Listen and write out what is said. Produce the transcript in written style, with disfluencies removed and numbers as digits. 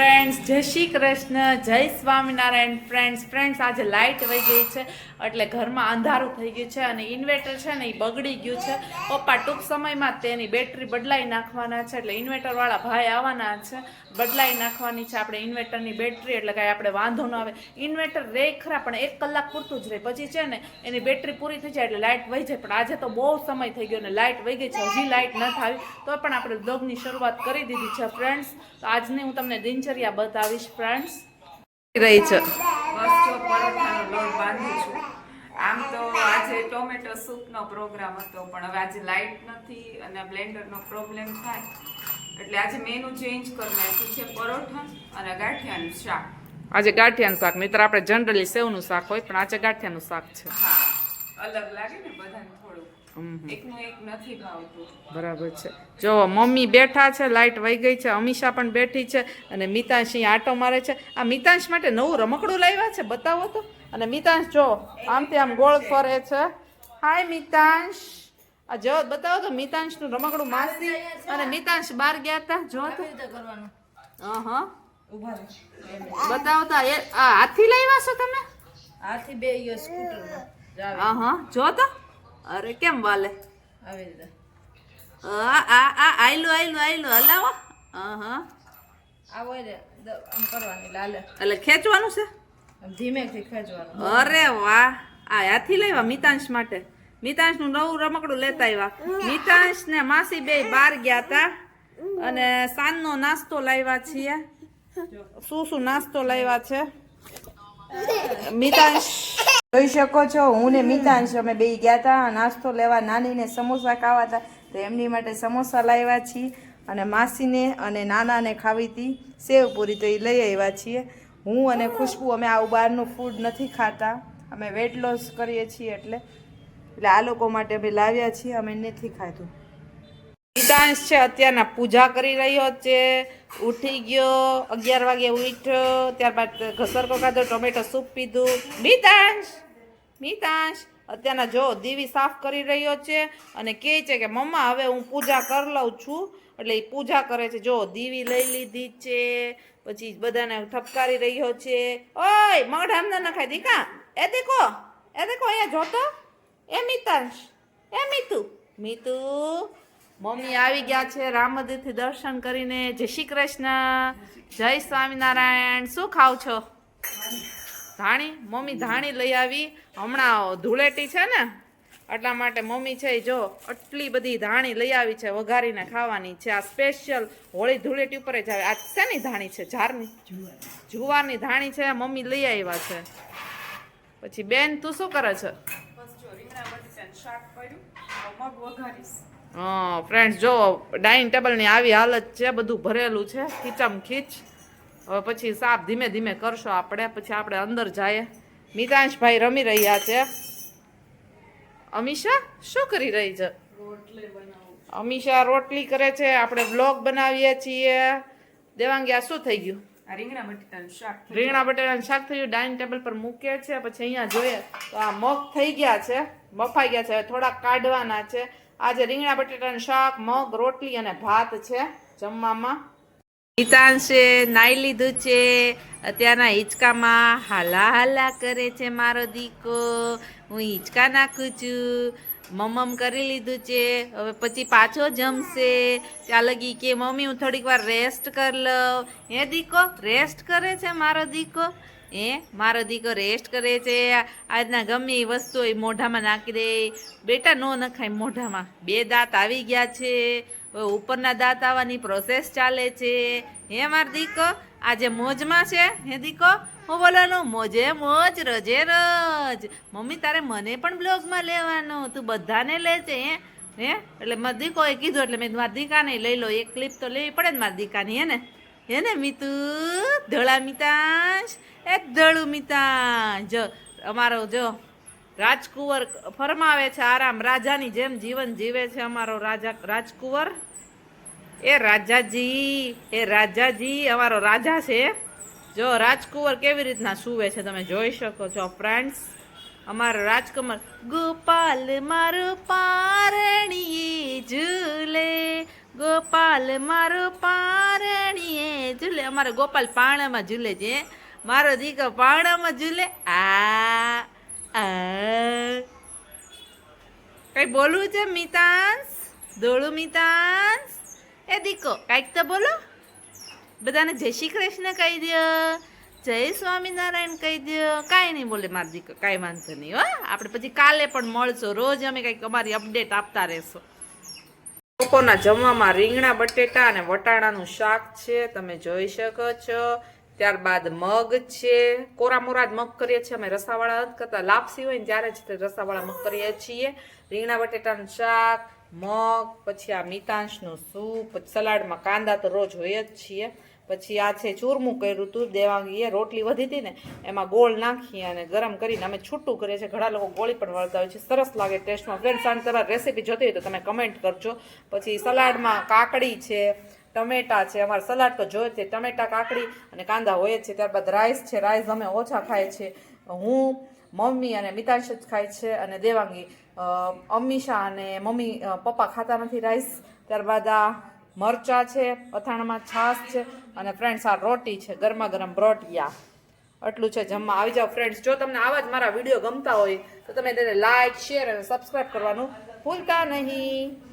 Friends જય શ્રી કૃષ્ણ, જય Swaminarayan. Friends આજે લાઇટ વહી ગઈ છે એટલે ઘરમાં અંધારું થઈ ગયું છે અને ઇન્વર્ટર છે ને એ બગડી ગયું છે. પપ્પા ટૂંક સમયમાં તેની બેટરી બદલાઈ નાખવાના છે એટલે ઇન્વર્ટરવાળા ભાઈ આવવાના છે, બદલાઈ નાખવાની છે આપણે ઇન્વર્ટરની બેટરી, એટલે કાંઈ આપણે વાંધો ન આવે. ઇન્વર્ટર રહે ખરા પણ 1 કલાક પૂરતું જ રહે, પછી છે ને એની બેટરી પૂરી થઈ જાય એટલે લાઇટ વહી જાય. પણ આજે તો બહુ સમય થઈ ગયો અને લાઇટ વહી ગઈ છે, હજી લાઇટ નથી આવી તો પણ આપણે બ્લોગની શરૂઆત કરી દીધી છે ફ્રેન્ડ્સ. તો આજની હું તમને દિનચર્યા બતાવીશ ફ્રેન્ડ્સ. રહી છે બસ જો પરોઠાનો લોટ બાંધું છું. આમ તો આજે ટોમેટો સૂપનો પ્રોગ્રામ હતો પણ હવે આજે લાઇટ નથી અને બ્લેન્ડરનો પ્રોબ્લેમ થાય એટલે આજે મેનુ ચેન્જ કરી નાખ્યું છે. પરોઠા અને ગાંઠિયાનું શાક. આજે ગાંઠિયાનું શાક, નહીંતર આપણે જનરલી સેવનું શાક હોય પણ આજે ગાંઠિયાનું શાક છે. હા, અલગ લાગે ને બધાને થોડું, એકનું એક નથી ભાવતું. બરાબર છે. જો મમ્મી બેઠા છે, લાઇટ વહી ગઈ છે, અમીષા પણ બેઠી છે અને મિતાંશ અહીં આટો મારે છે. આ મિતાંશ માટે નવું રમકડું લાવ્યા છે, બતાવો તો. અને મિતાંશ જો આમથી આમ ગોળ ફરે છે. હાય મિતાંશ, આ જો બતાવો તો મિતાંશનું રમકડું. માસી અને મિતાંશ બહાર ગયા હતા, જો તો. હા બતાવો તો. આ હાથથી લાવ્યા છો તમે? હાથી બે સ્કૂટર હા જો તો. અરે કેમ વાલે આવી રીતે આયલું હલાવો. આ હોય ને આમ કરવાની લાલે એટલે ખેંચવાનું છે. ધીમેથી ખેંચવાનું. અરે વાહ, આ હાથી લાવ્યા મિતાંશ માટે. મિતાંશનું નવું રમકડું લેતા આવ્યા. મિતાંશ ને માસી બે બહાર ગયા હતા અને સાંજનો નાસ્તો લાવ્યા છીએ. શું નાસ્તો લાવ્યા છે મિતાંશ? જોઈ શકો છો, હું ને મિતાંશ અમે બે ગયા હતા નાસ્તો લેવા. નાનીને સમોસા ખાવા હતા તો એમની માટે સમોસા લાવ્યા છીએ અને માસીને અને નાનાને ખાવી હતી સેવપુરી, તો એ લઈ આવ્યા છીએ. હું અને ખુશ્બુ અમે આવું બહારનું ફૂડ નથી ખાતા, અમે વેટ લોસ કરીએ છીએ એટલે આ લોકો માટે અમે લાવ્યા છીએ, અમે નથી ખાધું. મિતાંશ છે અત્યારના પૂજા કરી રહ્યો છે, ઉઠી ગયો 11 વાગે ઉઠ્યો, ત્યારબાદ ઘસરકો ખાધો, ટોમેટો સૂપ પીધું. મિતાંશ અત્યારના જો દીવી સાફ કરી રહ્યો છે અને કહે છે કે મમ્મા હવે હું પૂજા કરી લઉં છું, એટલે એ પૂજા કરે છે. જો દીવી લઈ લીધી છે, પછી બધાને ઠપકારી રહ્યો છે. ઓય મગઢ ના નખાય દીકા, એ દેખો અહીંયા જોતો. એ મિતાંશ, એ મીતુ મમ્મી આવી ગયા છે રામમંદિરથી દર્શન કરીને. જય શ્રી કૃષ્ણ, જય સ્વામિનારાયણ. શું ખાવ છો? ધાણી. મમ્મી ધાણી લઈ આવી. હમણાં ધૂળેટી છે ને એટલા માટે મમ્મી છે જો આટલી બધી ધાણી લઈ આવી છે, વઘારીને ખાવાની છે. આ સ્પેશિયલ હોળી ધૂળેટી ઉપર જ આવે. આ શેની ધાણી છે? જુવારની ધાણી છે, મમ્મી લઈ આવ્યા છે. પછી બેન તું શું કરે છે? બસ જો રીંગણા બટેટાનું શાક પડ્યું, મગ વઘારીશ. ફ્રેન્ડ્સ જો ડાઇનિંગ ટેબલની આવી હાલત છે, બધું ભરેલું છે ખીચમ ખીચ. હવે પછી સાફ ધીમે ધીમે કરશો આપણે, પછી આપણે અંદર જઈએ. મિતાંશભાઈ રમી રહ્યા છે. અમીષા શું કરી રહી છે? અમીષા રોટલી કરે છે, આપણે વ્લોગ બનાવીએ છીએ. દેવાંગી આ શું થઈ ગયું? રીંગણા બટેટાનું શાક. રીંગણા બટેટાનું શાક થયું, ડાઇનિંગ ટેબલ પર મૂકે છે. પછી અહીંયા જોઈએ તો આ મગ થઈ ગયા છે, બફાઈ ગયા છે, થોડાક કાઢવાના છે. આજે રીંગણા બટેટાનું શાક, મગ, રોટલી અને ભાત છે જમવામાં. મિતાંશે નાઈ લીધું છે, અત્યારના હિંચકામાં હાલા કરે છે મારો દીકો. હું હિંચકા નાખું છું. મમ્મ કરી લીધું છે, હવે પછી પાછો જમશે. ત્યાં લગી કે મમ્મી હું થોડીક વાર રેસ્ટ કરી લઉં. હે દીકો રેસ્ટ કરે છે મારો દીકો? મારો દીકો રેસ્ટ કરે છે. આજના ગમે એ વસ્તુ એ મોઢામાં નાખી દે. બેટા નો નખાય મોઢામાં. 2 દાંત આવી ગયા છે, હવે ઉપરના દાંત આવવાની પ્રોસેસ ચાલે છે. હે મારો દીકો આજે મોજમાં છે? હે દીકો હું બોલવાનું? મોજે મોજ રોજે રોજ. મમ્મી તારે મને પણ બ્લોગમાં લેવાનું, તું બધાને લે છે. હે એટલે મારા દીકોએ કીધું એટલે મેં મારા દીકાને લઈ લો. એક ક્લિપ તો લેવી પડે ને મારા દીકાની. હે ને મીતુ? ધોળા મિતાંશ, એ ધોળું મિતાંશ. જો અમારો જો રાજકુંવર ફરમાવે છે આરામ, રાજાની જેમ જીવન જીવે છે અમારો રાજકુંવર. એ રાજાજી અમારો રાજા છે. જો રાજકુંવર કેવી રીતના સૂવે છે તમે જોઈ શકો છો ફ્રેન્ડ્સ. અમારો રાજકુમાર ગોપાલ મારો પારણીએ ઝૂલે, ગોપાલ મારો પારણીએ ઝૂલે. અમારો ગોપાલ પાણામાં ઝૂલે છે. મારો દીકરો પાણામાં ઝૂલે. કઈ બોલવું છે મિતાંશ? દોડું મિતાંશ? એ દીકો કાંઈક તો બોલો. બધાને જય શ્રી કૃષ્ણ કહી દો, જય સ્વામિનારાયણ કહી દો. કાંઈ નહીં બોલે મારો દીકો, કાંઈ વાંધો નહીં હો. આપણે પછી કાલે પણ મળશો. રોજ અમે કંઈક અમારી અપડેટ આપતા રહેશો. બપોરના જમવામાં રીંગણા બટેટા અને વટાણાનું શાક છે, તમે જોઈ શકો છો. ત્યારબાદ મગ છે, કોરા મોરા જ મગ કરીએ છીએ અમે, રસાવાળા નથી કરતા. લાપસી હોય ને ત્યારે જ તે રસાવાળા મગ કરીએ છીએ. રીંગણા બટેટાનું શાક, મગ, પછી આ મિતાંશનું સૂપ, પછી સલાડમાં કાંદા તો રોજ હોય જ છીએ. પછી આ છે ચૂરમું કર્યું હતું દેવાંગીએ, રોટલી વધી હતી ને એમાં ગોળ નાખી અને ગરમ કરીને અમે છૂટું કરીએ છીએ. ઘણા લોકો ગોળી પણ વળતા હોય છે, સરસ લાગે ટેસ્ટમાં. ફ્રેન્ડ્સ આની તમારે રેસીપી જોતી હોય તો તમે કમેન્ટ કરજો. પછી સલાડમાં કાકડી છે, ટમેટા છે. અમારે સલાડ તો જોઈએ છે, ટમેટા, કાકડી અને કાંદા હોય જ છે. ત્યારબાદ રાઈસ છે, રાઈસ અમે ઓછા ખાય છે. હું, મમ્મી અને મિતાંશ જ ખાય છે, અને દેવાંગી. અમીષા અને મમ્મી પપ્પા ખાતા નથી રાઈસ. ત્યારબાદ આ મરચા છે, અથાણામાં છાશ છે, અને ફ્રેન્ડ્સ આ રોટી છે, ગરમા ગરમ રોટિયા. આટલું છે જમવા. આવી જાઓ ફ્રેન્ડ્સ. જો તમને આવા જ મારા વિડીયો ગમતા હોય તો તમે તેને લાઈક, શેર અને સબસ્ક્રાઈબ કરવાનું ભૂલતા નહીં.